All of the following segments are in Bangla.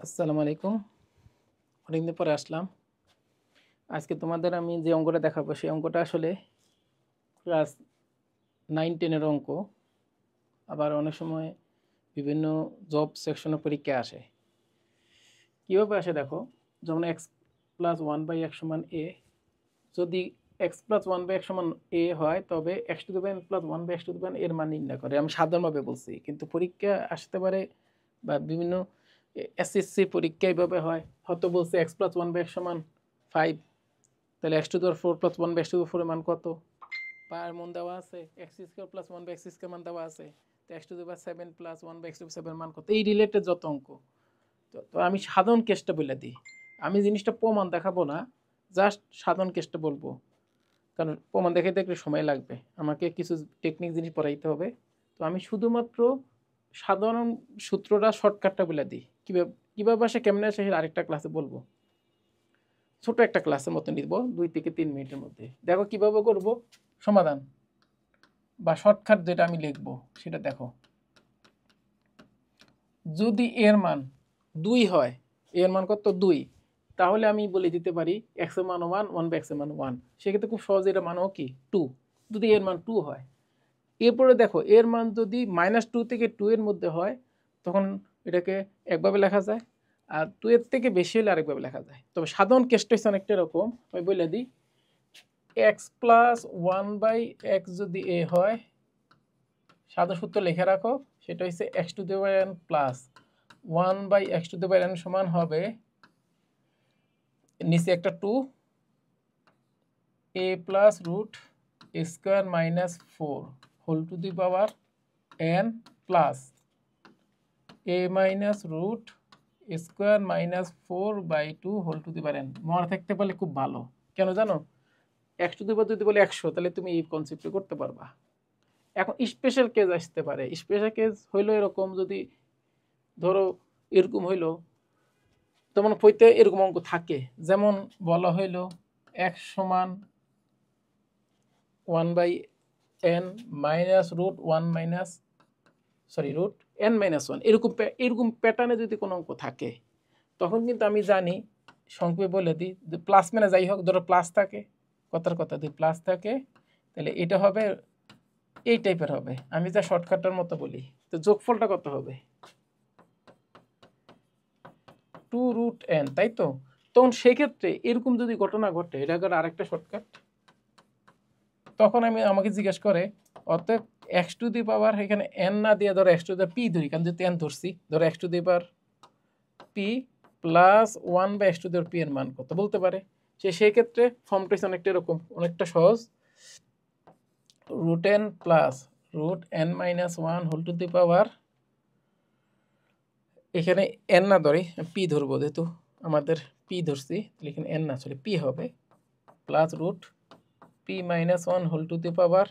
আসসালামু আলাইকুম। অনেকদিন পরে আসলাম। আজকে তোমাদের আমি যে অঙ্কটা দেখাবো সেই অঙ্কটা আসলে ক্লাস 9-10 এর অঙ্ক। আবার অনেক সময় বিভিন্ন জব সেকশনে পরীক্ষা আসে। কীভাবে আসে দেখো, যেমন x plus one by x সমান এ। যদি x plus one by x সমান এ হয় তবে x to the power plus one by x to the power এর মান নির্ণয় করে। আমি সাধারণভাবে বলছি, কিন্তু পরীক্ষা আসতে পারে বা বিভিন্ন এসএসসি পরীক্ষা এইভাবে হয়। হয়তো বলছে x plus one by x সমান 5, তাহলে x to the power 4 plus one by x to the power 4 এর মান কত? পার মন দেওয়া আছে, x square plus one by x square মান দেওয়া আছে, তো x to the power 7 plus one by x to the power 7 মান কত? এই রিলেটেড যত অঙ্ক। তো আমি সাধারণ কেসটা বলে দিই। আমি জিনিসটা প্রমাণ দেখাবো না, জাস্ট সাধারণ কেসটা বলবো, কারণ প্রমাণ দেখাইতে একটু সময় লাগবে, আমাকে কিছু টেকনিক জিনিস পড়াইতে হবে। তো আমি শুধুমাত্র সাধারণ সূত্রটা শর্টকাটটা বলে দিই। কীভাবে কীভাবে আসে কেমনে আসে আরেকটা ক্লাসে বলবো। ছোট একটা ক্লাসের মতো নিব 2 থেকে 3 মিনিটের মধ্যে। দেখো কিভাবে করব সমাধান বা শর্টকাট যেটা আমি লিখব সেটা দেখো। যদি এর মান 2 হয়, এর মান কত 2, তাহলে আমি বলে দিতে পারি এক্স এর মান 1, 1 বাই এক্স এর মান 1। সেক্ষেত্রে খুব সহজে এটা মানও কি 2, যদি এর মান 2 হয়। এরপরে দেখো এর মান যদি -2 থেকে 2 এর মধ্যে হয় তখন এটাকে একভাবে লেখা যায়, আর 2 এর থেকে বেশি হলে আরেকভাবে লেখা যায়। তবে সাধারণ কেসটা হচ্ছে অনেকটা এরকম, আমি বলে দিই x plus one by x যদি এ হয়, সাধারণ সূত্র লিখে রাখো, সেটা হচ্ছে x to the power n plus one by x to the power n সমান হবে নিচে একটা 2 a plus root square minus 4 whole to the power n plus a minus root square minus 4/2 whole to the power n. মনে থাকতে পারলে খুব ভালো। কেন জানো? এক্স টু দি পাওয়ার যদি বলে 100, তাহলে তুমি এই কনসেপ্টটা করতে পারবা। এখন স্পেশাল কেস আসতে পারে। স্পেশাল কেস হইলো এরকম, যদি ধরো এরকম হইলো, তেমন পইতে এরকম অঙ্ক থাকে, যেমন বলা হইলো x সমান 1/n minus root one minus root n minus one, এরকম প্যাটার্নে যদি কোনো অঙ্ক থাকে, তখন কিন্তু আমি জানি, সংক্ষেপে বলে দিই, প্লাস মানে যাই হোক, ধরো প্লাস থাকে, কথার কথা যদি প্লাস থাকে তাহলে এটা হবে এই টাইপের হবে। আমি যা শর্টকাটের মতো বলি, তো যোগফলটা কত হবে? 2√n, তাই তো? তখন সেক্ষেত্রে এরকম যদি ঘটনা ঘটে, এটা করে আরেকটা শর্টকাট। তখন আমাকে জিজ্ঞেস করে, অতএব এক্স টু দি পাওয়ার এখানে এন না দিয়ে ধরো এক্স টু দি পি ধরি, কারণ যদি এন ধরছি, ধরো X to the power P plus one by x to the power P এর মান কত বলতে পারে। সেই ক্ষেত্রে ফর্মটা হচ্ছে অনেকটা এরকম, অনেকটা সহজ। Root n plus root n minus one whole to the power, এখানে এন না ধরে পি ধরবো, যেহেতু আমাদের পি ধরছি, তাহলে এখানে এন না চলে পি হবে, plus root P minus one whole to the power,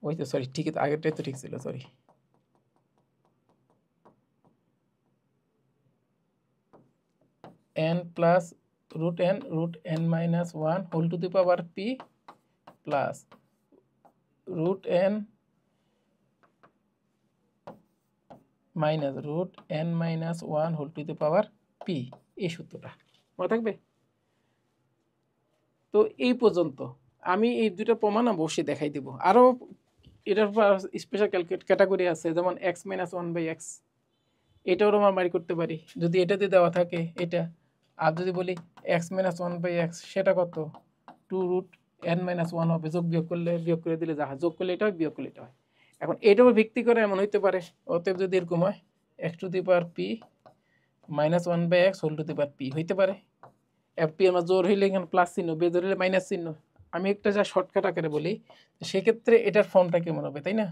ওই তো সরি, ঠিক আছে, আগেরটাই তো ঠিক ছিল, sorry, n plus root n minus one whole to the power P plus root n minus root n minus one whole to the power P. এই সূত্রটা মনে থাকবে। তো এই পর্যন্ত আমি এই দুটো প্রমাণ অবশ্যই দেখাই দিব। আরও এটার স্পেশাল ক্যাটাগরি আছে, যেমন x minus one by x, এটাও আমরা বাড়ি করতে পারি যদি এটাতে দেওয়া থাকে এটা। আর যদি বলি x minus one by x, সেটা কত? 2√n-1 হবে, বিয়োগ করে দিলে যা হয়, যোগ করলে এটা হয়, বিয়োগ করলে এটা হয়। এখন এটাও ভিত্তি করে এমন হইতে পারে, অতএব যদি এরকম হয় x to the power p minus one by x whole to the power p হইতে পারে। পি আমার জোর হইলে এখানে প্লাস চিহ্ন, বেজোর হইলে মাইনাস চিহ্ন। আমি একটা যা শর্টকাট আকারে বলি, সেক্ষেত্রে এটার ফর্মটা কেমন হবে, তাই না?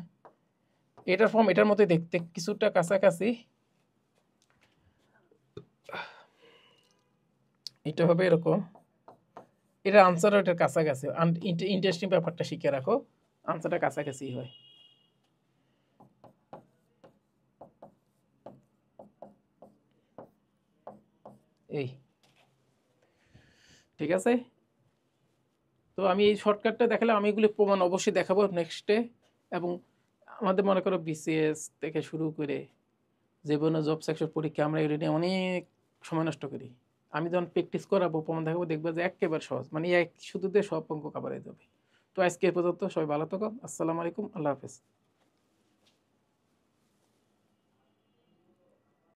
এটার ফর্ম এটার মতোই দেখতে, কিছুটা কাছাকাছি। এটা হবে এরকম, এটা আনসারও এটার কাছাকাছি। ইন্টারেস্টিং ব্যাপারটা শিখে রাখো, আনসারটা কাছাকাছি হয়। এই ঠিক আছে। তো আমি এই শর্টকাটটা দেখালাম, আমি এগুলো প্রমাণ অবশ্যই দেখাবো নেক্সটে। এবং আমাদের মনে করো বিসিএস থেকে শুরু করে জীবনে জব সেকশন পরীক্ষা আমরা এগুলো নিয়ে অনেক সময় নষ্ট করি। আমি যখন প্র্যাকটিস করাবো, প্রমাণ দেখাবো, দেখবো যে একেবারে সহজ, মানে এক শুধু দিয়ে সব অঙ্ক কাভার হয়ে যাবে। তো আজকে এ পর্যন্ত, সবাই ভালো থাকো। আসসালামু আলাইকুম, আল্লাহ হাফেজ।